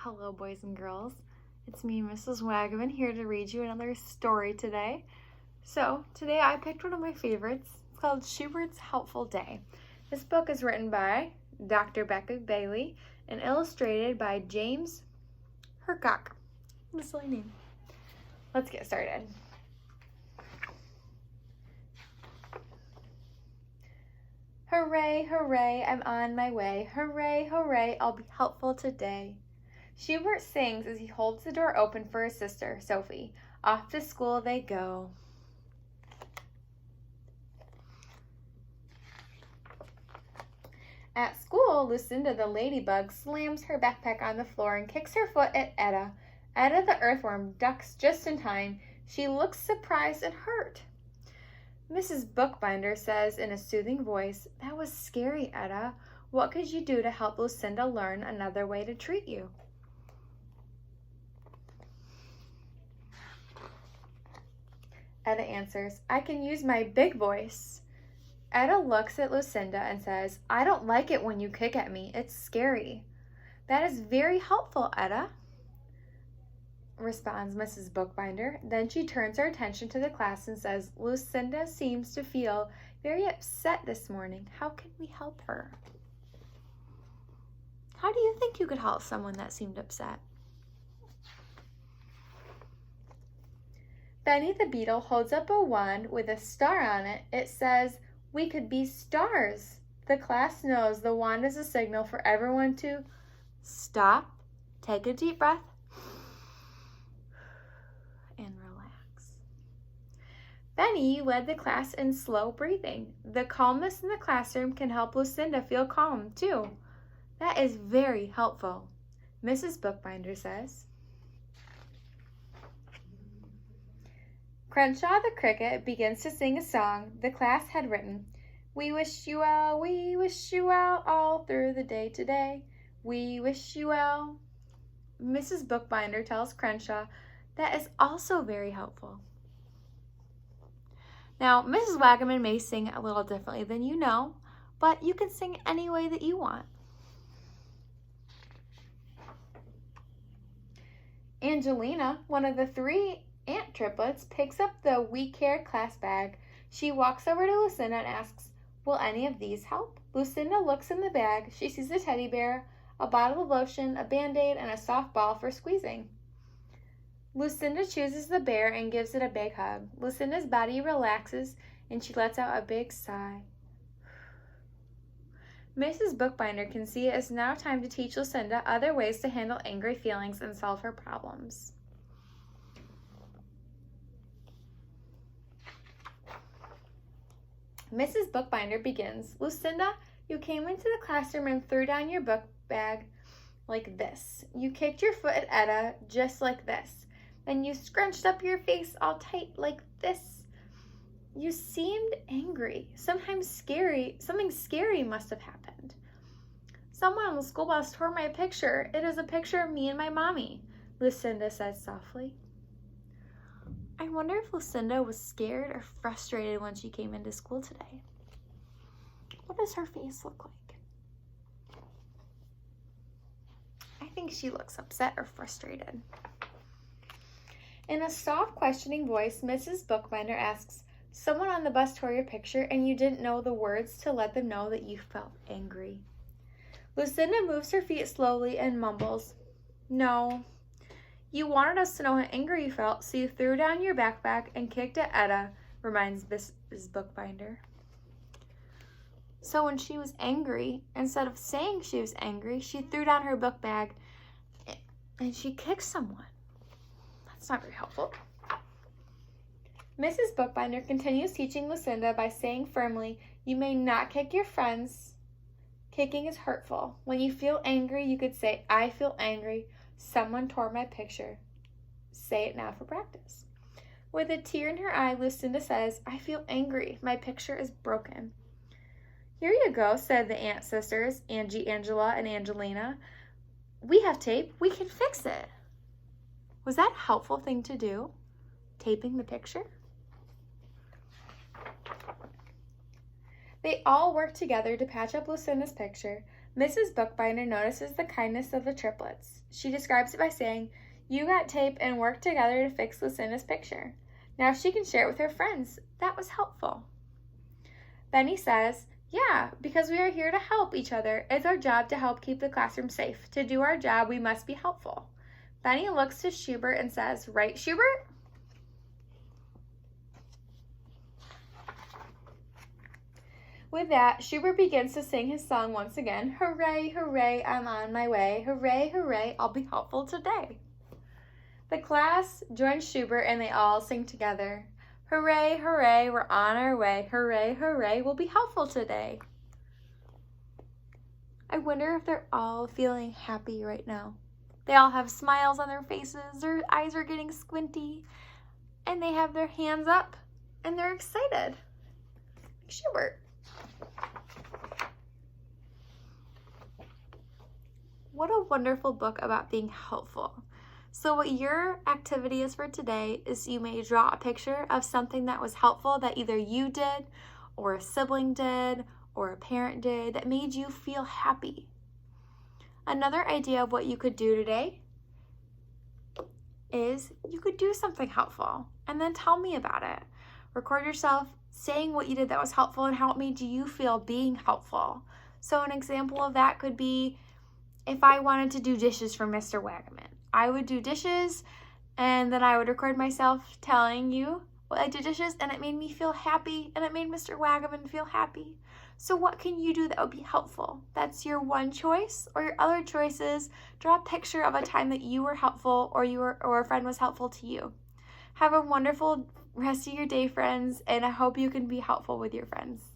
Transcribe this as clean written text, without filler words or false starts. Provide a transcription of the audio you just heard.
Hello, boys and girls. It's me, Mrs.Wagaman, here to read you another story today. So, today I picked one of my favorites. It's called Schubert's Helpful Day. This book is written by Dr.Becky and illustrated by James Hrkach. What a silly name. Let's get started. Hooray, hooray, I'm on my way. Hooray, hooray, I'll be helpful today. Shubert sings as he holds the door open for his sister, Sophie. Off to school they go. At school, Lucinda the ladybug slams her backpack on the floor and kicks her foot at Etta. Etta the earthworm ducks just in time. She looks surprised and hurt. Mrs. Bookbinder says in a soothing voice, "That was scary, Etta. What could you do to help Lucinda learn another way to treat you?" Etta answers, "I can use my big voice." Etta looks at Lucinda and says, "I don't like it when you kick at me. It's scary." "That is very helpful, Etta," responds Mrs. Bookbinder. Then she turns her attention to the class and says, "Lucinda seems to feel very upset this morning. How can we help her?" How do you think you could help someone that seemed upset? Benny the beetle holds up a wand with a star on it. It says, "We could be stars." The class knows the wand is a signal for everyone to stop, take a deep breath, and relax. Benny led the class in slow breathing. The calmness in the classroom can help Lucinda feel calm, too. That is very helpful, Mrs. Bookbinder says. Crenshaw the cricket begins to sing a song the class had written. We wish you well, all through the day today. We wish you well. Mrs. Bookbinder tells Crenshaw that is also very helpful. Now, Mrs. Wagaman may sing a little differently than you know, but you can sing any way that you want. Angelina, one of the three ant triplets, picks up the We Care class bag. She walks over to Lucinda and asks, "Will any of these help?" Lucinda looks in the bag. She sees a teddy bear, a bottle of lotion, a Band-Aid, and a soft ball for squeezing. Lucinda chooses the bear and gives it a big hug. Lucinda's body relaxes and she lets out a big sigh. Mrs. Bookbinder can see it is now time to teach Lucinda other ways to handle angry feelings and solve her problems. Mrs. Bookbinder begins, "Lucinda, you came into the classroom and threw down your book bag like this. You kicked your foot at Etta just like this. Then you scrunched up your face all tight like this. You seemed angry, sometimes scary. Something scary must have happened. Someone on the school bus tore my picture. It is a picture of me and my mommy," Lucinda says softly. I wonder if Lucinda was scared or frustrated when she came into school today. What does her face look like? I think she looks upset or frustrated. In a soft, questioning voice, Mrs. Bookbinder asks, "Someone on the bus tore your picture and you didn't know the words to let them know that you felt angry." Lucinda moves her feet slowly and mumbles, "No. You wanted us to know how angry you felt, so you threw down your backpack and kicked at Etta," reminds Mrs. Bookbinder. So when she was angry, instead of saying she was angry, she threw down her book bag and she kicked someone. That's not very helpful. Mrs. Bookbinder continues teaching Lucinda by saying firmly, "You may not kick your friends. Kicking is hurtful. When you feel angry, you could say, 'I feel angry. Someone tore my picture.' Say it now for practice." With a tear in her eye, Lucinda says, "I feel angry. My picture is broken." "Here you go," said the Ant sisters, Angie, Angela, and Angelina. "We have tape. We can fix it." Was that a helpful thing to do? Taping the picture? They all worked together to patch up Lucinda's picture. Mrs. Bookbinder notices the kindness of the triplets. She describes it by saying, "You got tape and worked together to fix Lucinda's picture. Now she can share it with her friends. That was helpful." Benny says, "Yeah, because we are here to help each other. It's our job to help keep the classroom safe. To do our job, we must be helpful." Benny looks to Shubert and says, "Right, Shubert?" With that, Shubert begins to sing his song once again. "Hooray, hooray, I'm on my way. Hooray, hooray, I'll be helpful today." The class joins Shubert and they all sing together. "Hooray, hooray, we're on our way. Hooray, hooray, we'll be helpful today." I wonder if they're all feeling happy right now. They all have smiles on their faces, their eyes are getting squinty, and they have their hands up, and they're excited. Shubert. What a wonderful book about being helpful. So what your activity is for today is you may draw a picture of something that was helpful that either you did or a sibling did or a parent did that made you feel happy. Another idea of what you could do today is you could do something helpful and then tell me about it. Record yourself saying what you did that was helpful and how it made you feel being helpful. So an example of that could be if I wanted to do dishes for Mr. Wagaman. I would do dishes and then I would record myself telling you I did dishes and it made me feel happy and it made Mr. Wagaman feel happy. So what can you do that would be helpful? That's your one choice. Or your other choice is draw a picture of a time that you were helpful or a friend was helpful to you. Have a wonderful rest of your day, friends, and I hope you can be helpful with your friends.